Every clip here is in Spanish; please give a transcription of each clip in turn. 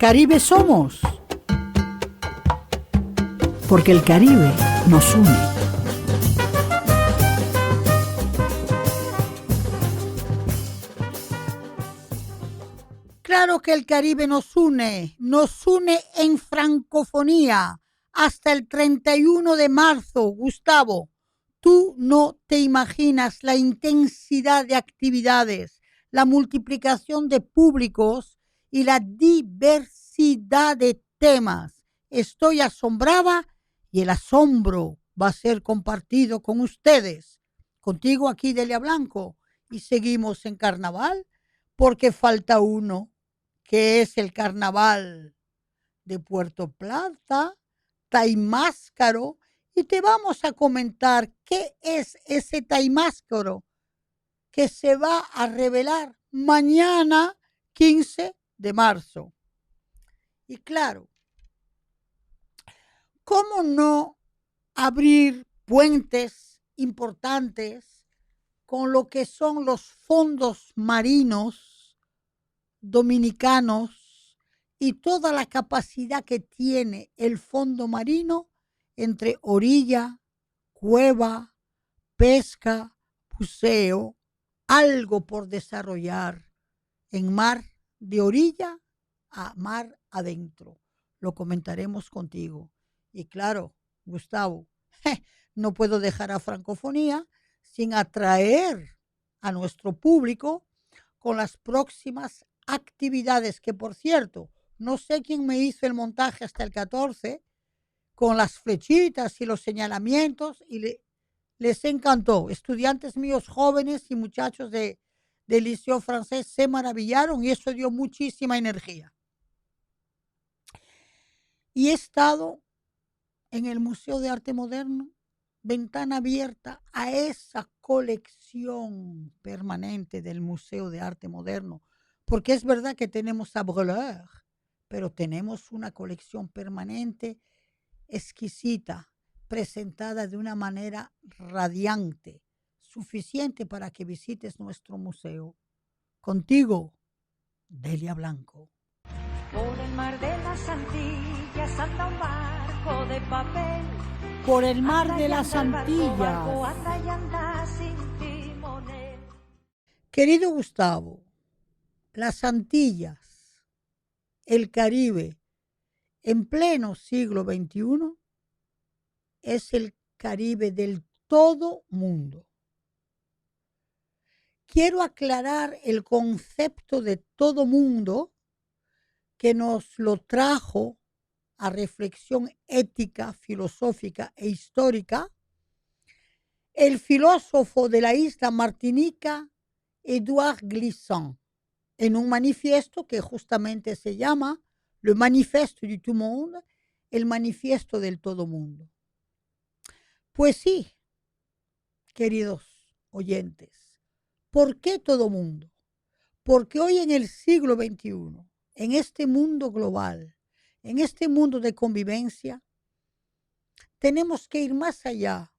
Caribe somos, porque el Caribe nos une. Claro que el Caribe nos une en francofonía hasta el 31 de marzo, Gustavo. Tú no te imaginas la intensidad de actividades, la multiplicación de públicos y la diversidad de temas. Estoy asombrada y el asombro va a ser compartido con ustedes. Contigo aquí, Delia Blanco, y seguimos en carnaval porque falta uno, que es el carnaval de Puerto Plata, Taimáscaro, y te vamos a comentar qué es ese Taimáscaro que se va a revelar mañana 15 de marzo. Y claro, ¿cómo no abrir puentes importantes con lo que son los fondos marinos dominicanos y toda la capacidad que tiene el fondo marino entre orilla, cueva, pesca, buceo, algo por desarrollar en mar de orilla a mar adentro? Lo comentaremos contigo. Y claro, Gustavo, no puedo dejar a Francofonía sin atraer a nuestro público con las próximas actividades, que por cierto, no sé quién me hizo el montaje hasta el 14, con las flechitas y los señalamientos, y les encantó. Estudiantes míos jóvenes y muchachos del Liceo Francés se maravillaron y eso dio muchísima energía. Y he estado en el Museo de Arte Moderno, ventana abierta a esa colección permanente del Museo de Arte Moderno, porque es verdad que tenemos a Breuer, pero tenemos una colección permanente exquisita, presentada de una manera radiante, suficiente para que visites nuestro museo. Contigo, Delia Blanco. Por el mar de las Antillas anda un barco de papel. Por el mar de las Antillas. Anda y anda sin timonel. Querido Gustavo, las Antillas, el Caribe, en pleno siglo XXI, es el Caribe del todo mundo. Quiero aclarar el concepto de todo mundo que nos lo trajo a reflexión ética, filosófica e histórica el filósofo de la isla Martinica, Édouard Glissant, en un manifiesto que justamente se llama Le Manifeste du Tout Monde, el manifiesto del todo mundo. Pues sí, queridos oyentes, ¿por qué todo mundo? Porque hoy en el siglo XXI, en este mundo global, en este mundo de convivencia, tenemos que ir más allá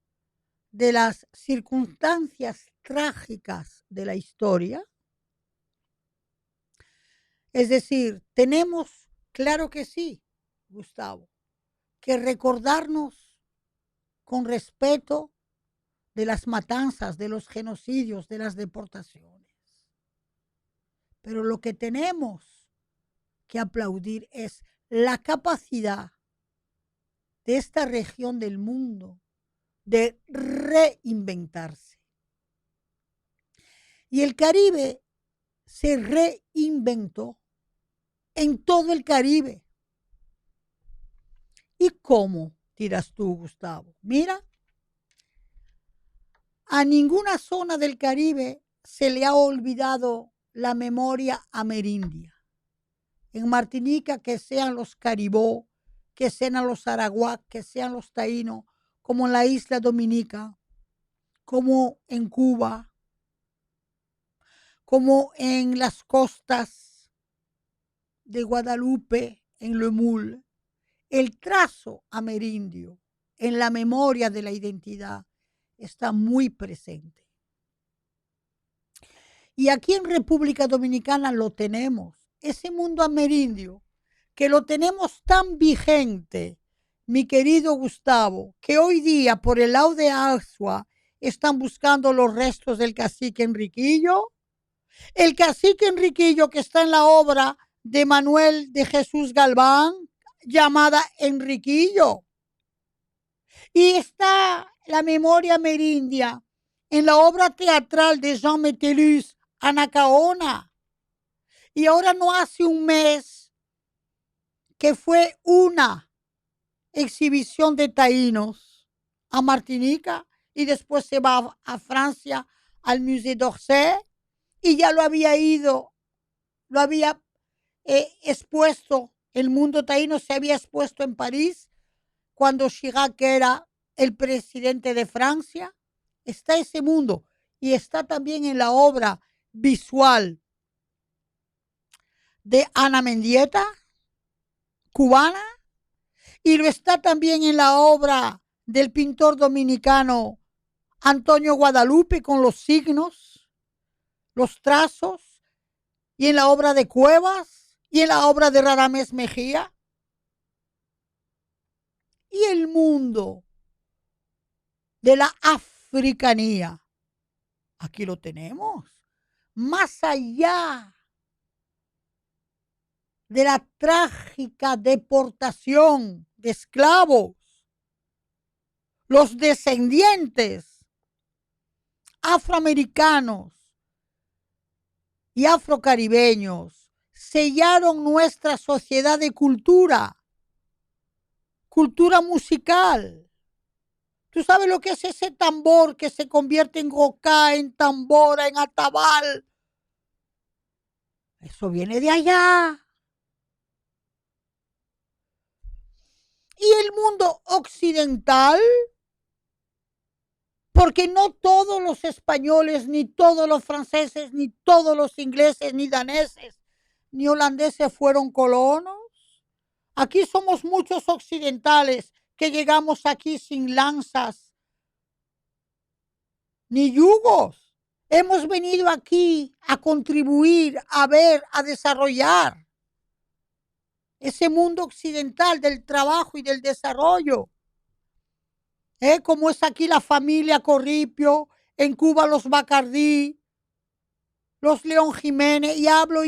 de las circunstancias trágicas de la historia. Es decir, tenemos, claro que sí, Gustavo, que recordarnos con respeto de las matanzas, de los genocidios, de las deportaciones. Pero lo que tenemos que aplaudir es la capacidad de esta región del mundo de reinventarse. Y el Caribe se reinventó en todo el Caribe. ¿Y cómo, dirás tú, Gustavo? Mira, a ninguna zona del Caribe se le ha olvidado la memoria amerindia. En Martinica, que sean los caribó, que sean los arawak, que sean los taínos, como en la isla Dominica, como en Cuba, como en las costas de Guadalupe, en Lemul, el trazo amerindio en la memoria de la identidad está muy presente. Y aquí en República Dominicana lo tenemos. Ese mundo amerindio que lo tenemos tan vigente, mi querido Gustavo, que hoy día por el lado de Azua están buscando los restos del cacique Enriquillo. El cacique Enriquillo que está en la obra de Manuel de Jesús Galván, llamada Enriquillo. Y está la memoria amerindia en la obra teatral de Jean Metellus, Anacaona. Y ahora no hace un mes que fue una exhibición de taínos a Martinica y después se va a Francia al Musée d'Orsay y ya lo había expuesto, el mundo taíno se había expuesto en París cuando Chirac era el presidente de Francia. Está ese mundo y está también en la obra visual de Ana Mendieta, cubana, y lo está también en la obra del pintor dominicano Antonio Guadalupe con los signos, los trazos, y en la obra de Cuevas y en la obra de Radamés Mejía. Y el mundo de la africanía, aquí lo tenemos, más allá de la trágica deportación de esclavos, los descendientes afroamericanos y afrocaribeños sellaron nuestra sociedad de cultura musical. ¿Tú sabes lo que es ese tambor que se convierte en gocá, en tambora, en atabal? Eso viene de allá. Y el mundo occidental, porque no todos los españoles, ni todos los franceses, ni todos los ingleses, ni daneses, ni holandeses fueron colonos. Aquí somos muchos occidentales que llegamos aquí sin lanzas ni yugos. Hemos venido aquí a contribuir, a ver, a desarrollar ese mundo occidental del trabajo y del desarrollo. Como es aquí la familia Corripio, en Cuba los Bacardí, los León Jiménez, y hablo,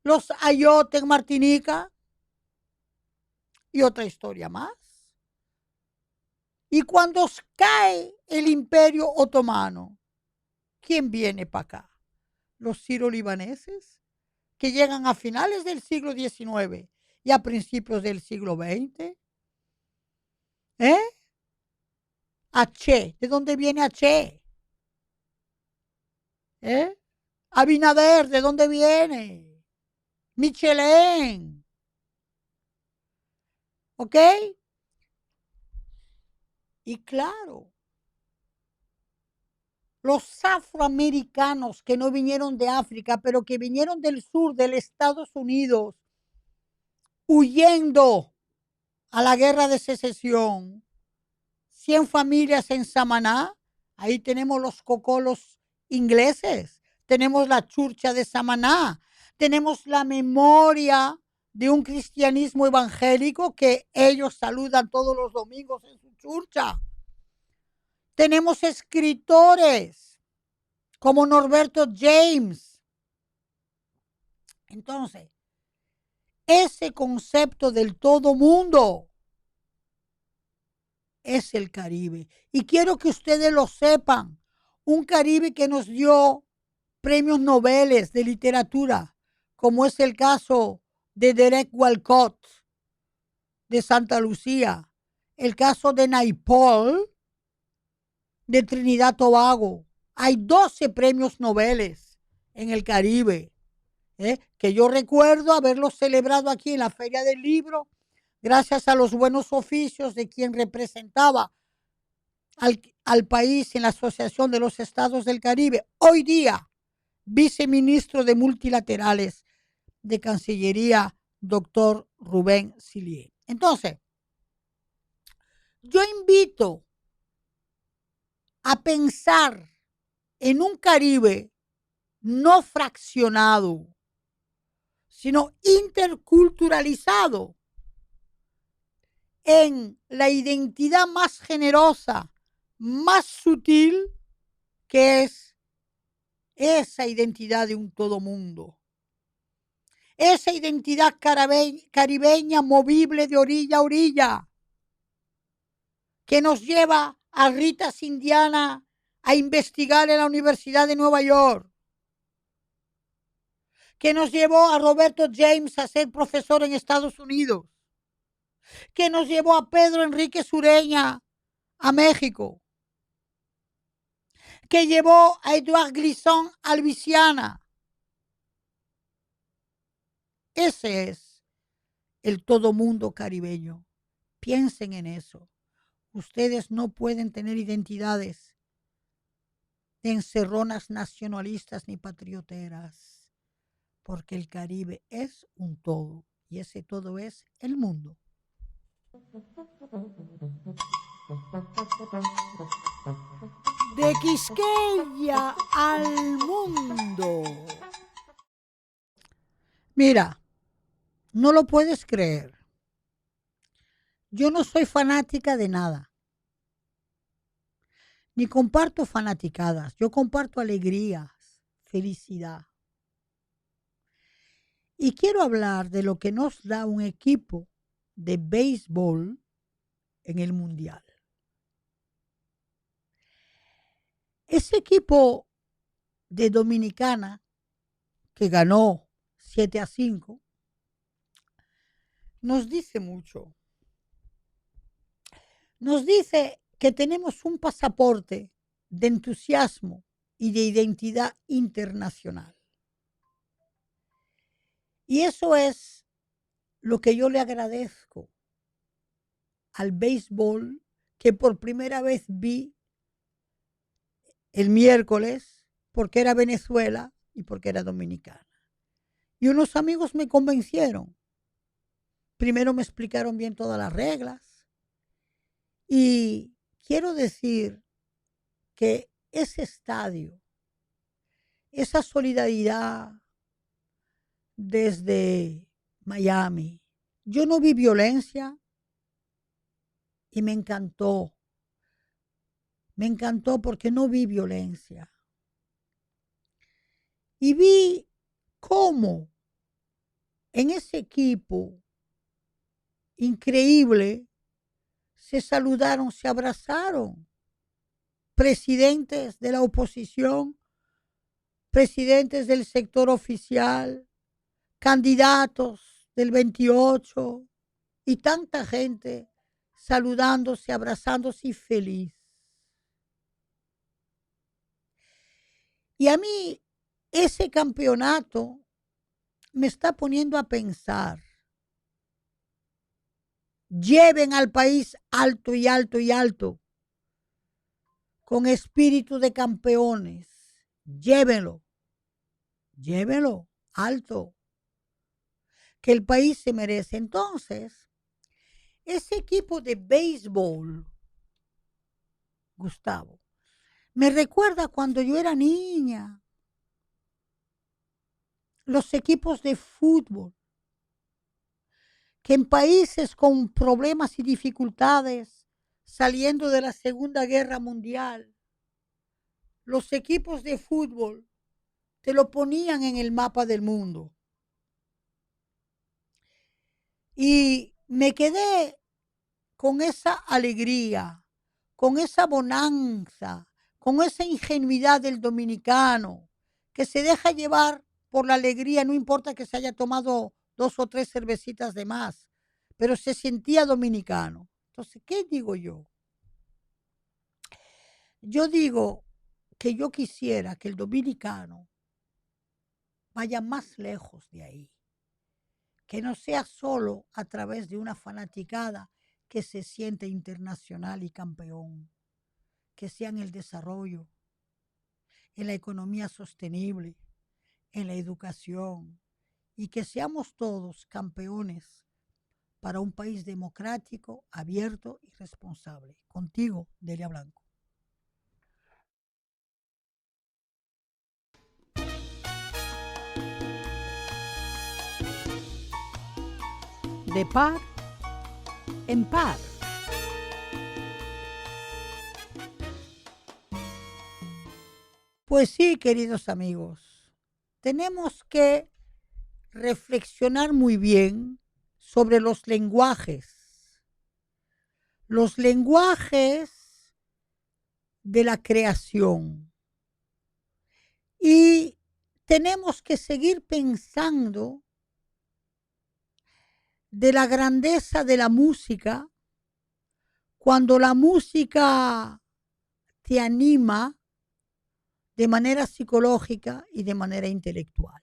los Ayotte en Martinica, y otra historia más. Y cuando cae el Imperio Otomano, ¿quién viene para acá? Los siro-libaneses, que llegan a finales del siglo XIX y a principios del siglo XX. H, ¿de dónde viene H? Abinader, ¿de dónde viene? Michelin. ¿Ok? Y claro, los afroamericanos que no vinieron de África, pero que vinieron del sur de los Estados Unidos, huyendo a la guerra de secesión, 100 familias en Samaná, ahí tenemos los cocolos ingleses, tenemos la churcha de Samaná, tenemos la memoria de un cristianismo evangélico que ellos saludan todos los domingos en su churcha. Tenemos escritores como Norberto James. Entonces, ese concepto del todo mundo es el Caribe. Y quiero que ustedes lo sepan. Un Caribe que nos dio premios Nobel de literatura, como es el caso de Derek Walcott de Santa Lucía, el caso de Naipaul de Trinidad Tobago. Hay 12 premios Nobel en el Caribe, que yo recuerdo haberlos celebrado aquí en la Feria del Libro, gracias a los buenos oficios de quien representaba al país en la Asociación de los Estados del Caribe, hoy día viceministro de Multilaterales de Cancillería, doctor Rubén Sillier. Entonces, yo invito a pensar en un Caribe no fraccionado, sino interculturalizado en la identidad más generosa, más sutil, que es esa identidad de un todo mundo. Esa identidad caribeña movible de orilla a orilla, que nos lleva a Rita Sindiana a investigar en la Universidad de Nueva York, que nos llevó a Roberto James a ser profesor en Estados Unidos, que nos llevó a Pedro Enrique Sureña a México, que llevó a Edouard Glissant a Luisiana. Ese es el todo mundo caribeño. Piensen en eso. Ustedes no pueden tener identidades de encerronas nacionalistas ni patrioteras, porque el Caribe es un todo, y ese todo es el mundo. De Quisqueya al mundo. Mira, no lo puedes creer. Yo no soy fanática de nada, ni comparto fanaticadas. Yo comparto alegrías, felicidad. Y quiero hablar de lo que nos da un equipo de béisbol en el Mundial. Ese equipo de Dominicana que ganó 7-5 nos dice mucho. Nos dice que tenemos un pasaporte de entusiasmo y de identidad internacional. Y eso es lo que yo le agradezco al béisbol que por primera vez vi el miércoles, porque era Venezuela y porque era Dominicana. Y unos amigos me convencieron. Primero me explicaron bien todas las reglas. Y quiero decir que ese estadio, esa solidaridad desde Miami, yo no vi violencia y me encantó. Me encantó porque no vi violencia. Y vi cómo en ese equipo increíble se saludaron, se abrazaron. Presidentes de la oposición, presidentes del sector oficial, candidatos del 28 y tanta gente saludándose, abrazándose y feliz. Y a mí ese campeonato me está poniendo a pensar. Lleven al país alto y alto y alto, con espíritu de campeones. Llévenlo, llévenlo alto, que el país se merece. Entonces, ese equipo de béisbol, Gustavo, me recuerda cuando yo era niña. Los equipos de fútbol, que en países con problemas y dificultades, saliendo de la Segunda Guerra Mundial, los equipos de fútbol te lo ponían en el mapa del mundo. Y me quedé con esa alegría, con esa bonanza, con esa ingenuidad del dominicano, que se deja llevar por la alegría, no importa que se haya tomado 2 o 3 cervecitas de más, pero se sentía dominicano. Entonces, ¿qué digo yo? Yo digo que yo quisiera que el dominicano vaya más lejos de ahí, que no sea solo a través de una fanaticada que se siente internacional y campeón, que sea en el desarrollo, en la economía sostenible, en la educación, y que seamos todos campeones para un país democrático, abierto y responsable. Contigo, Delia Blanco. de par en par. Pues sí, queridos amigos, tenemos que reflexionar muy bien sobre los lenguajes de la creación. Y tenemos que seguir pensando de la grandeza de la música cuando la música te anima de manera psicológica y de manera intelectual.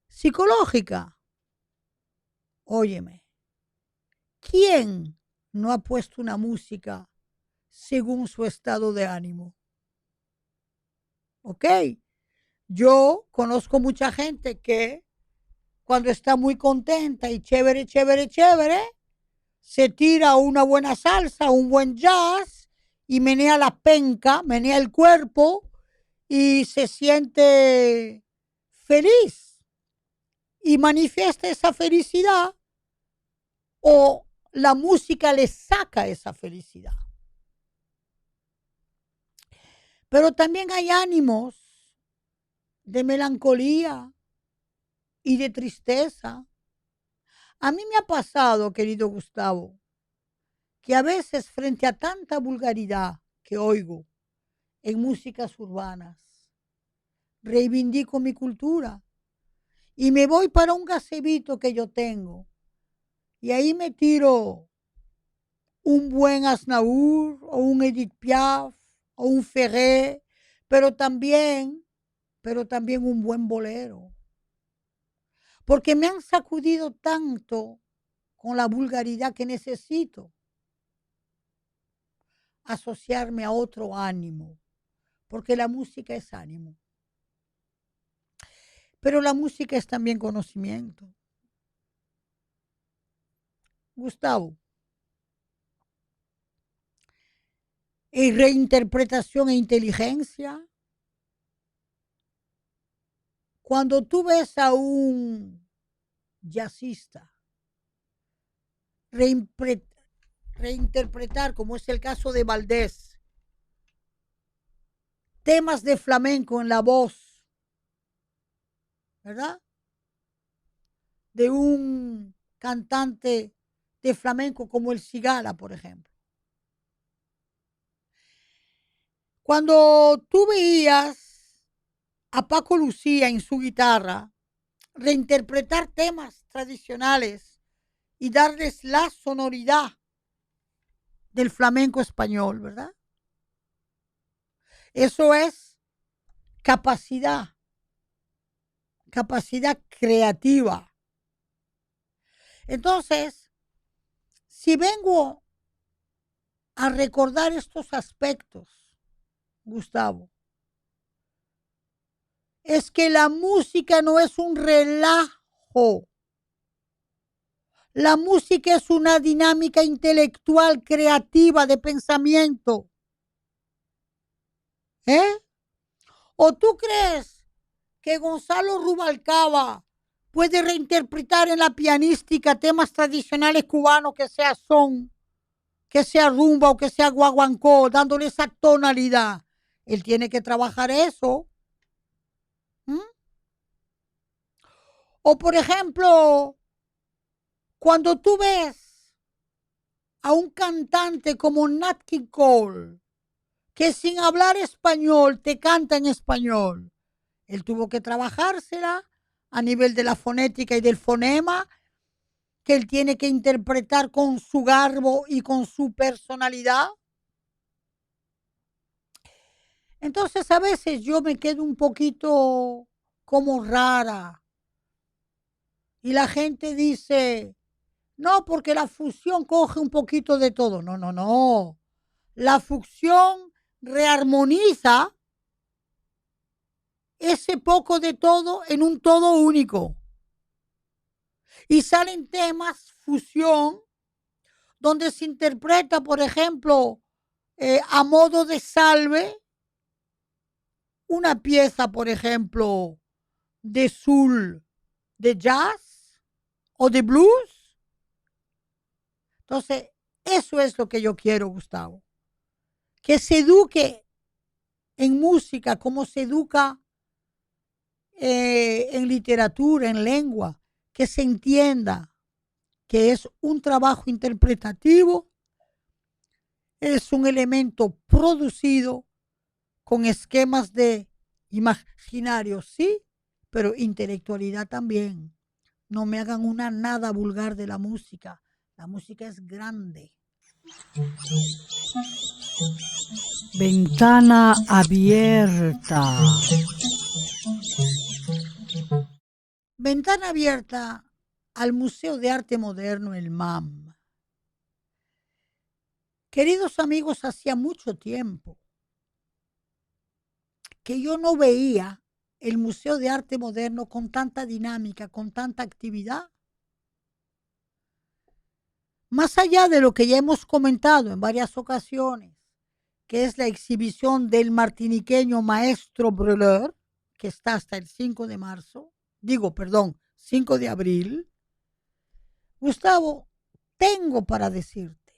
Psicológica, óyeme, ¿quién no ha puesto una música según su estado de ánimo? ¿Ok? Yo conozco mucha gente que cuando está muy contenta y chévere, chévere, chévere, se tira una buena salsa, un buen jazz y menea la penca, menea el cuerpo y se siente feliz y manifiesta esa felicidad o la música le saca esa felicidad. Pero también hay ánimos de melancolía y de tristeza. A mí me ha pasado, querido Gustavo, que a veces frente a tanta vulgaridad que oigo en músicas urbanas, reivindico mi cultura y me voy para un gazebito que yo tengo y ahí me tiro un buen Aznavour o un Edith Piaf o un Ferré, pero también un buen bolero. Porque me han sacudido tanto con la vulgaridad que necesito asociarme a otro ánimo, porque la música es ánimo. Pero la música es también conocimiento. Gustavo, es reinterpretación e inteligencia. Cuando tú ves a un jazzista reinterpretar, como es el caso de Valdés, temas de flamenco en la voz, ¿verdad? De un cantante de flamenco como el Cigala, por ejemplo. Cuando tú veías a Paco Lucía en su guitarra reinterpretar temas tradicionales y darles la sonoridad del flamenco español, ¿verdad? Eso es capacidad creativa. Entonces, si vengo a recordar estos aspectos, Gustavo, es que la música no es un relajo. La música es una dinámica intelectual, creativa, de pensamiento. ¿Eh? ¿O tú crees que Gonzalo Rubalcaba puede reinterpretar en la pianística temas tradicionales cubanos, que sea son, que sea rumba o que sea guaguancó, dándole esa tonalidad? Él tiene que trabajar eso. ¿Mm? O por ejemplo, cuando tú ves a un cantante como Nat King Cole, que sin hablar español te canta en español, él tuvo que trabajársela a nivel de la fonética y del fonema, que él tiene que interpretar con su garbo y con su personalidad. Entonces a veces yo me quedo un poquito como rara y la gente dice, no, porque la fusión coge un poquito de todo. No, no, no. La fusión rearmoniza ese poco de todo en un todo único. Y salen temas, fusión, donde se interpreta, por ejemplo, a modo de salve, una pieza, por ejemplo, de soul, de jazz, o de blues. Entonces, eso es lo que yo quiero, Gustavo. Que se eduque en música como se educa en literatura, en lengua, que se entienda que es un trabajo interpretativo, es un elemento producido con esquemas de imaginario, sí, pero intelectualidad también. No me hagan una nada vulgar de la música. La música es grande. Ventana abierta. Ventana abierta al Museo de Arte Moderno, el MAM. Queridos amigos, hacía mucho tiempo que yo no veía el Museo de Arte Moderno con tanta dinámica, con tanta actividad. Más allá de lo que ya hemos comentado en varias ocasiones, que es la exhibición del martiniqueño maestro Breleur, que está hasta el 5 de marzo, 5 de abril, Gustavo, tengo para decirte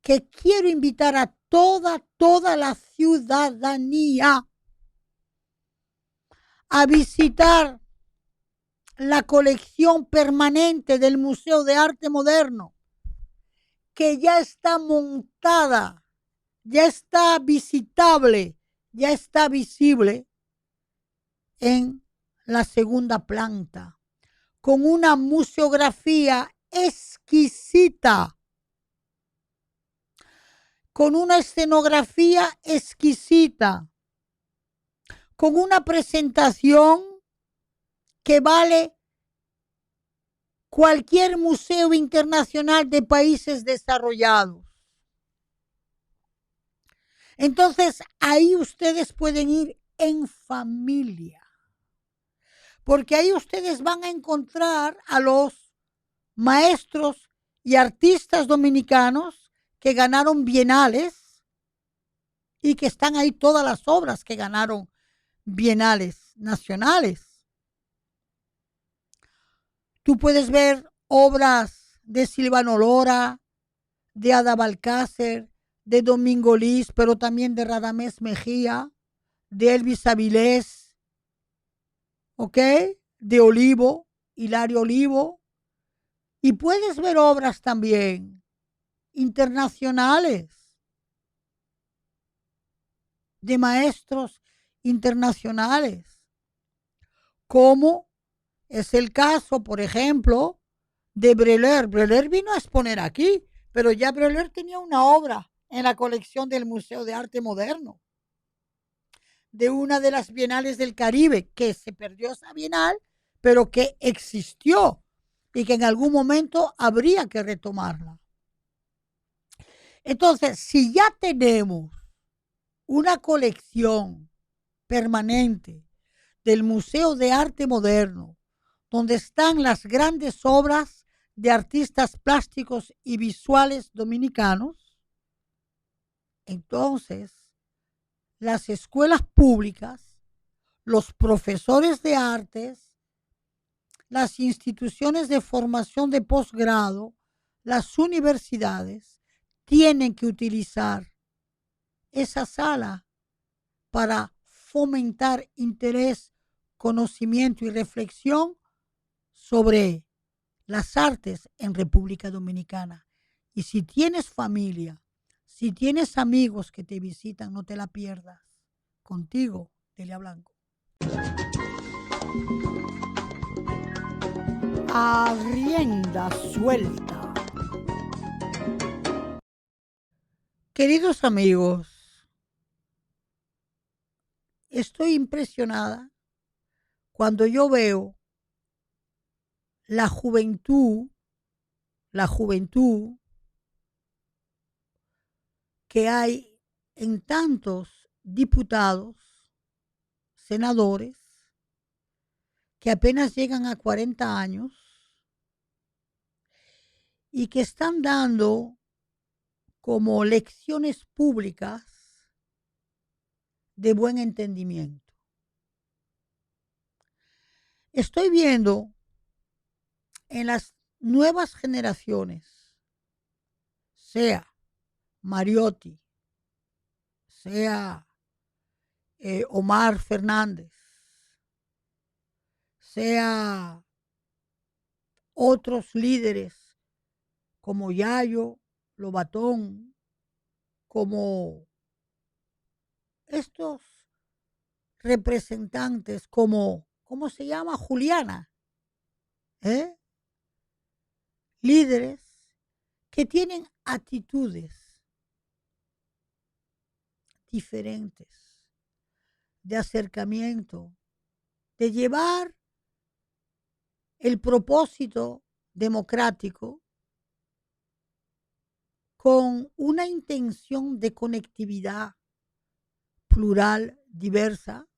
que quiero invitar a toda la ciudadanía a visitar la colección permanente del Museo de Arte Moderno, que ya está montada, ya está visitable, ya está visible en la segunda planta, con una museografía exquisita, con una escenografía exquisita, con una presentación que vale cualquier museo internacional de países desarrollados. Entonces, ahí ustedes pueden ir en familia, porque ahí ustedes van a encontrar a los maestros y artistas dominicanos que ganaron bienales y que están ahí todas las obras que ganaron bienales nacionales. Tú puedes ver obras de Silvano Lora, de Ada Balcácer, de Domingo Liz, pero también de Radamés Mejía, de Elvis Avilés, ¿ok? De Olivo, Hilario Olivo. Y puedes ver obras también internacionales, de maestros internacionales, como es el caso, por ejemplo, de Breleur. Breleur vino a exponer aquí, pero ya Breleur tenía una obra en la colección del Museo de Arte Moderno, de una de las bienales del Caribe, que se perdió esa bienal, pero que existió y que en algún momento habría que retomarla. Entonces, si ya tenemos una colección permanente del Museo de Arte Moderno, donde están las grandes obras de artistas plásticos y visuales dominicanos, entonces las escuelas públicas, los profesores de artes, las instituciones de formación de posgrado, las universidades, tienen que utilizar esa sala para fomentar interés, conocimiento y reflexión sobre las artes en República Dominicana. Y si tienes familia, si tienes amigos que te visitan, no te la pierdas. Contigo, Delia Blanco. A rienda suelta. Queridos amigos, estoy impresionada cuando yo veo la juventud que hay en tantos diputados, senadores, que apenas llegan a 40 años y que están dando como lecciones públicas de buen entendimiento. Estoy viendo en las nuevas generaciones, sea Mariotti, sea Omar Fernández, sea otros líderes como Yayo, Lobatón, como estos representantes como, ¿cómo se llama? Juliana, ¿eh? Líderes que tienen actitudes diferentes de acercamiento, de llevar el propósito democrático con una intención de conectividad plural, diversa,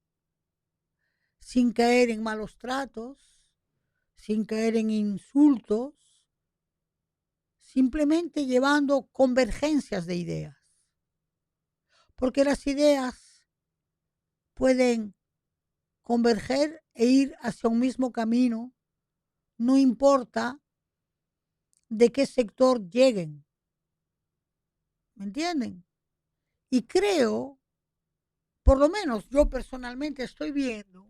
sin caer en malos tratos, sin caer en insultos, simplemente llevando convergencias de ideas. Porque las ideas pueden converger e ir hacia un mismo camino, no importa de qué sector lleguen. ¿Me entienden? Y creo, por lo menos yo personalmente estoy viendo,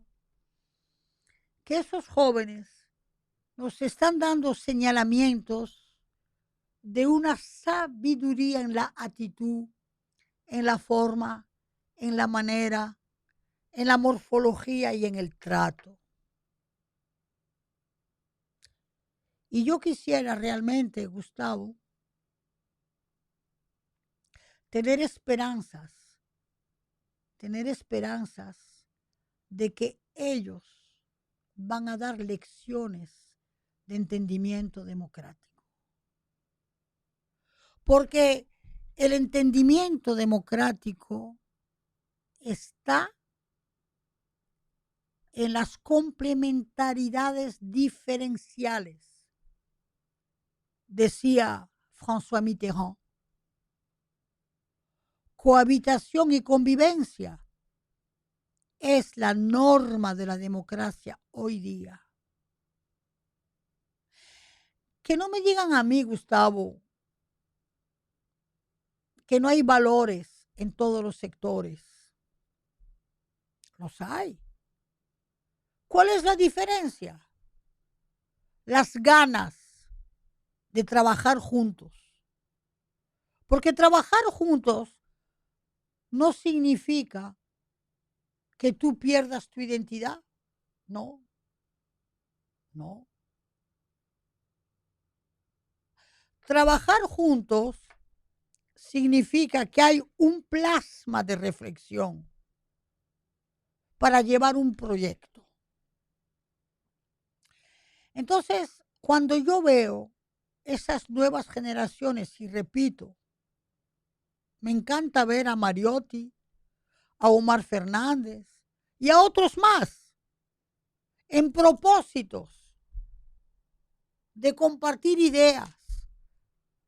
que esos jóvenes nos están dando señalamientos de una sabiduría en la actitud, en la forma, en la manera, en la morfología y en el trato. Y yo quisiera realmente, Gustavo, tener esperanzas de que ellos van a dar lecciones de entendimiento democrático. Porque el entendimiento democrático está en las complementariedades diferenciales, decía François Mitterrand. Cohabitación y convivencia es la norma de la democracia hoy día. Que no me digan a mí, Gustavo, que no hay valores en todos los sectores. Los hay. ¿Cuál es la diferencia? Las ganas de trabajar juntos. Porque trabajar juntos no significa que tú pierdas tu identidad. No, no. Trabajar juntos significa que hay un plasma de reflexión para llevar un proyecto. Entonces, cuando yo veo esas nuevas generaciones, y repito, me encanta ver a Mariotti, a Omar Fernández y a otros más en propósitos de compartir ideas,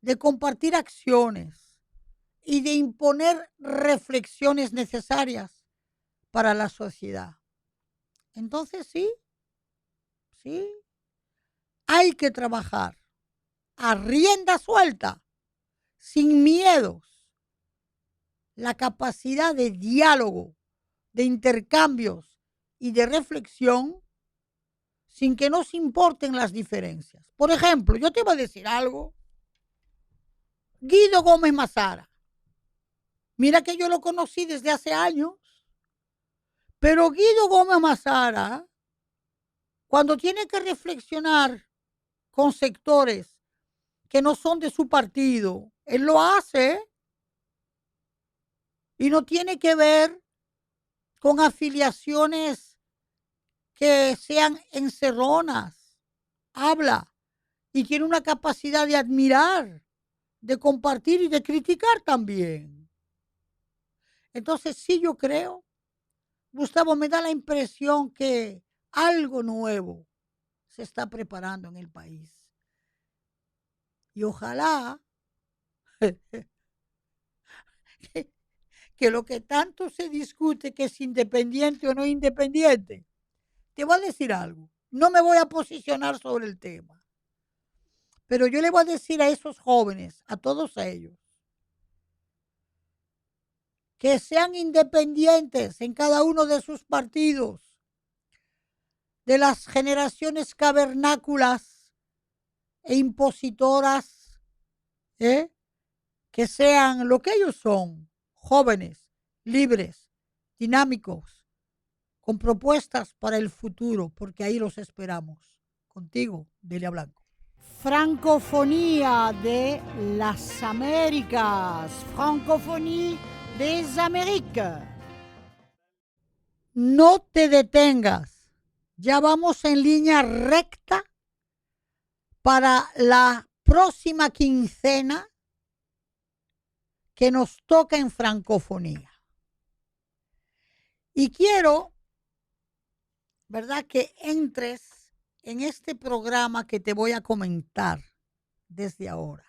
de compartir acciones y de imponer reflexiones necesarias para la sociedad. Entonces sí, hay que trabajar a rienda suelta, sin miedos, la capacidad de diálogo, de intercambios y de reflexión sin que nos importen las diferencias. Por ejemplo, yo te voy a decir algo. Guido Gómez Mazara. Mira que yo lo conocí desde hace años, pero Guido Gómez Mazara, cuando tiene que reflexionar con sectores que no son de su partido, él lo hace y no tiene que ver con afiliaciones que sean encerronas. Habla y tiene una capacidad de admirar, de compartir y de criticar también. Entonces sí, yo creo, Gustavo, me da la impresión que algo nuevo se está preparando en el país. Y ojalá que lo que tanto se discute, que es independiente o no independiente, te voy a decir algo. No me voy a posicionar sobre el tema. Pero yo le voy a decir a esos jóvenes, a todos ellos, que sean independientes en cada uno de sus partidos, de las generaciones cavernáculas e impositoras, que sean lo que ellos son, jóvenes, libres, dinámicos, con propuestas para el futuro, porque ahí los esperamos. Contigo, Delia Blanco. Francofonía de las Américas. Francophonie des Amériques. No te detengas. Ya vamos en línea recta para la próxima quincena que nos toca en francofonía. Y quiero, ¿verdad?, que entres en este programa que te voy a comentar desde ahora.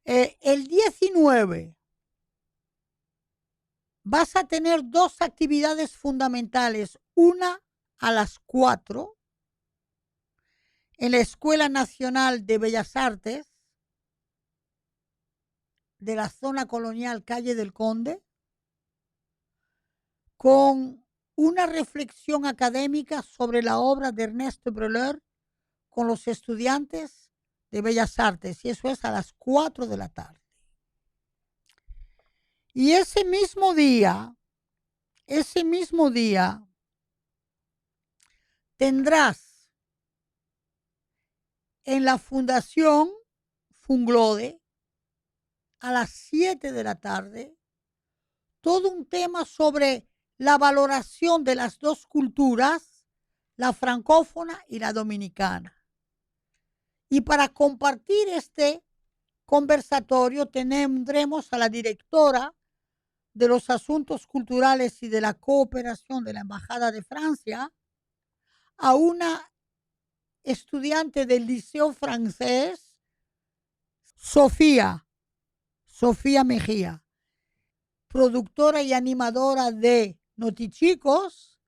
El 19 vas a tener dos actividades fundamentales. Una a las 4 en la Escuela Nacional de Bellas Artes de la zona colonial Calle del Conde, con una reflexión académica sobre la obra de Ernesto Breuer con los estudiantes de Bellas Artes, y eso es a las 4 de la tarde. Y ese mismo día tendrás en la Fundación Funglode a las 7 de la tarde todo un tema sobre la valoración de las dos culturas, la francófona y la dominicana. Y para compartir este conversatorio tendremos a la directora de los Asuntos Culturales y de la Cooperación de la Embajada de Francia, a una estudiante del Liceo Francés, Sofía Mejía, productora y animadora de Notichicos,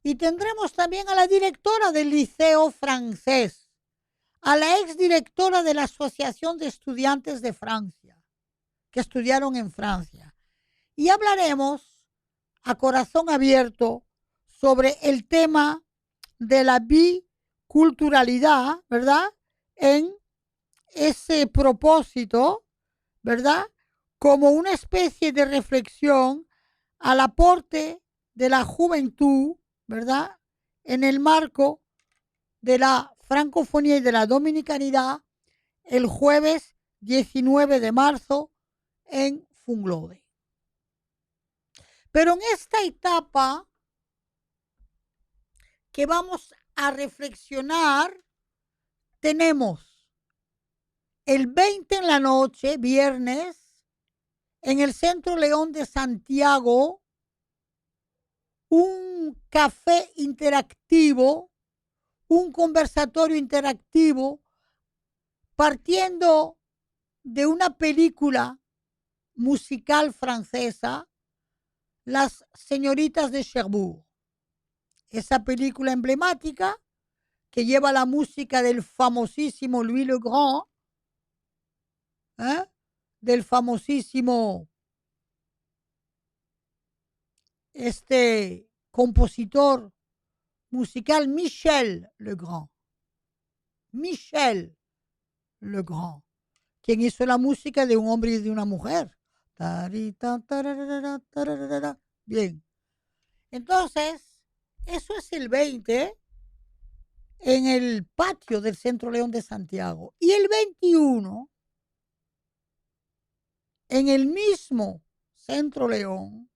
y tendremos también a la directora del Liceo Francés, a la exdirectora de la Asociación de Estudiantes de Francia, que estudiaron en Francia. Y hablaremos a corazón abierto sobre el tema de la biculturalidad, ¿verdad? En ese propósito, ¿verdad?, como una especie de reflexión al aporte de la juventud, ¿verdad?, en el marco de la francofonía y de la dominicanidad, el jueves 19 de marzo en Funglode. Pero en esta etapa que vamos a reflexionar, tenemos el 20 en la noche, viernes, en el Centro León de Santiago, un café interactivo, un conversatorio interactivo, partiendo de una película musical francesa, Las Señoritas de Cherbourg. Esa película emblemática que lleva la música del famosísimo Louis le Grand, del famosísimo compositor musical Michel Legrand. Michel Legrand, quien hizo la música de un hombre y de una mujer. Bien. Entonces, eso es el 20 en el patio del Centro León de Santiago. Y el 21, en el mismo Centro León,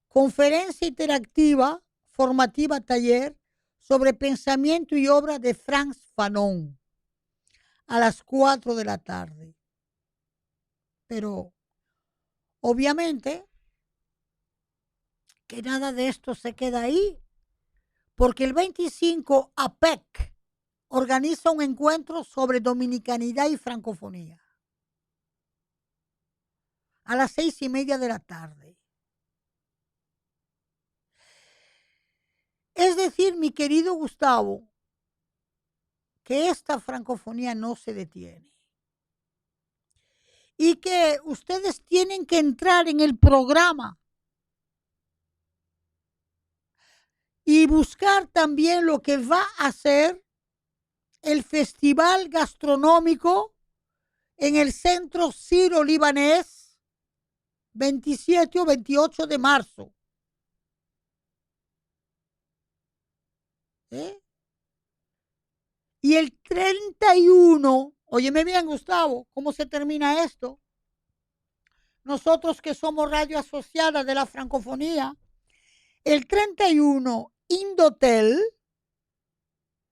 conferencia interactiva, formativa, taller sobre pensamiento y obra de Frantz Fanon a las 4 de la tarde. Pero obviamente que nada de esto se queda ahí, porque el 25 APEC organiza un encuentro sobre dominicanidad y francofonía a las 6:30 de la tarde. Es decir, mi querido Gustavo, que esta francofonía no se detiene y que ustedes tienen que entrar en el programa y buscar también lo que va a ser el festival gastronómico en el Centro Siro-Libanés 27 o 28 de marzo. Y el 31, óyeme bien, Gustavo, ¿cómo se termina esto? Nosotros que somos radio asociada de la francofonía, el 31, Indotel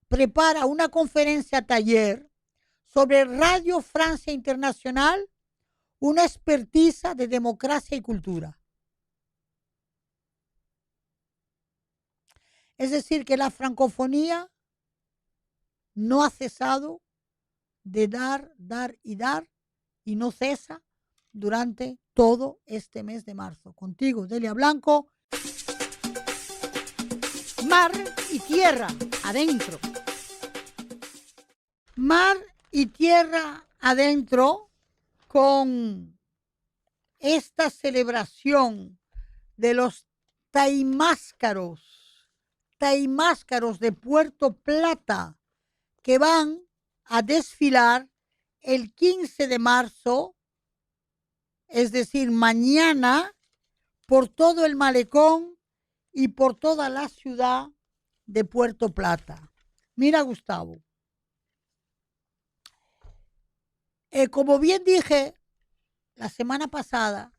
prepara una conferencia taller sobre Radio Francia Internacional, una expertiza de democracia y cultura. Es decir, que la francofonía no ha cesado de dar y no cesa durante todo este mes de marzo. Contigo, Delia Blanco. Mar y tierra adentro. Mar y tierra adentro con esta celebración de los taimáscaros de Puerto Plata, que van a desfilar el 15 de marzo, es decir, mañana, por todo el malecón y por toda la ciudad de Puerto Plata. Mira, Gustavo, como bien dije la semana pasada,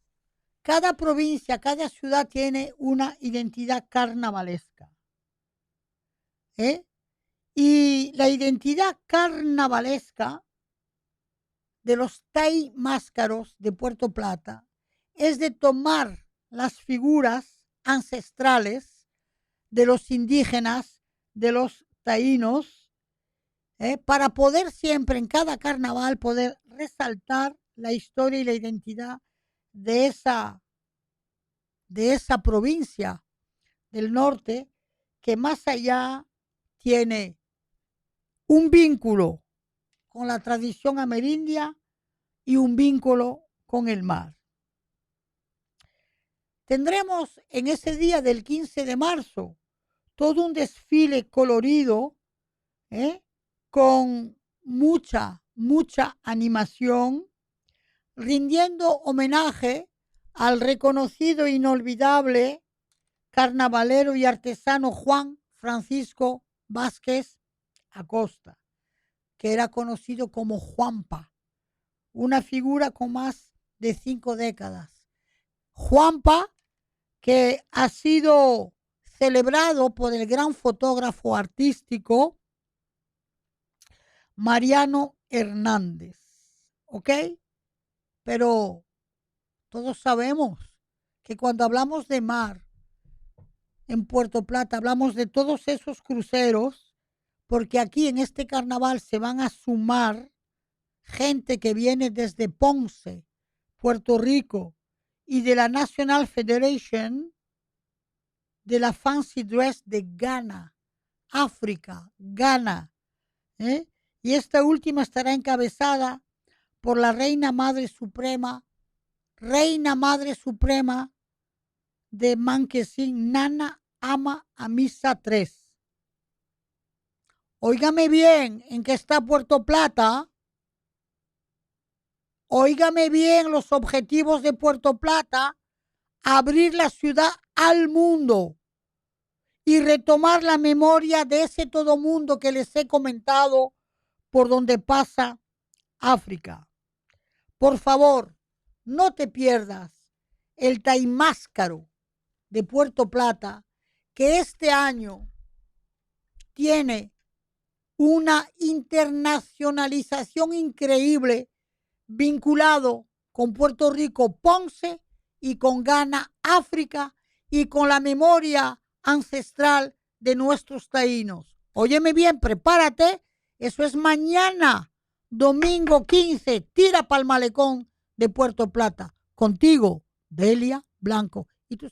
cada provincia, cada ciudad tiene una identidad carnavalesca. Y la identidad carnavalesca de los taimáscaros de Puerto Plata es de tomar las figuras ancestrales de los indígenas, de los taínos, para poder siempre en cada carnaval poder resaltar la historia y la identidad de esa provincia del norte, que más allá tiene un vínculo con la tradición amerindia y un vínculo con el mar. Tendremos en ese día del 15 de marzo todo un desfile colorido, con mucha animación, rindiendo homenaje al reconocido e inolvidable carnavalero y artesano Juan Francisco Vázquez Acosta, que era conocido como Juanpa, una figura con más de 5 décadas. Juanpa, que ha sido celebrado por el gran fotógrafo artístico Mariano Hernández, ¿ok? Pero todos sabemos que cuando hablamos de mar en Puerto Plata, hablamos de todos esos cruceros, porque aquí en este carnaval se van a sumar gente que viene desde Ponce, Puerto Rico, y de la National Federation de la Fancy Dress de Ghana, África, Ghana. Y esta última estará encabezada por la Reina Madre Suprema de Manquesín, Nana Ama Amisa III. Óigame bien en qué está Puerto Plata. Óigame bien los objetivos de Puerto Plata: abrir la ciudad al mundo y retomar la memoria de ese todo mundo que les he comentado por donde pasa África. Por favor, no te pierdas el taimáscaro de Puerto Plata, que este año tiene una internacionalización increíble, vinculado con Puerto Rico, Ponce, y con Ghana, África, y con la memoria ancestral de nuestros taínos. Óyeme bien, prepárate, eso es mañana, domingo 15, tira pa'l malecón de Puerto Plata. Contigo, Delia Blanco. Y tú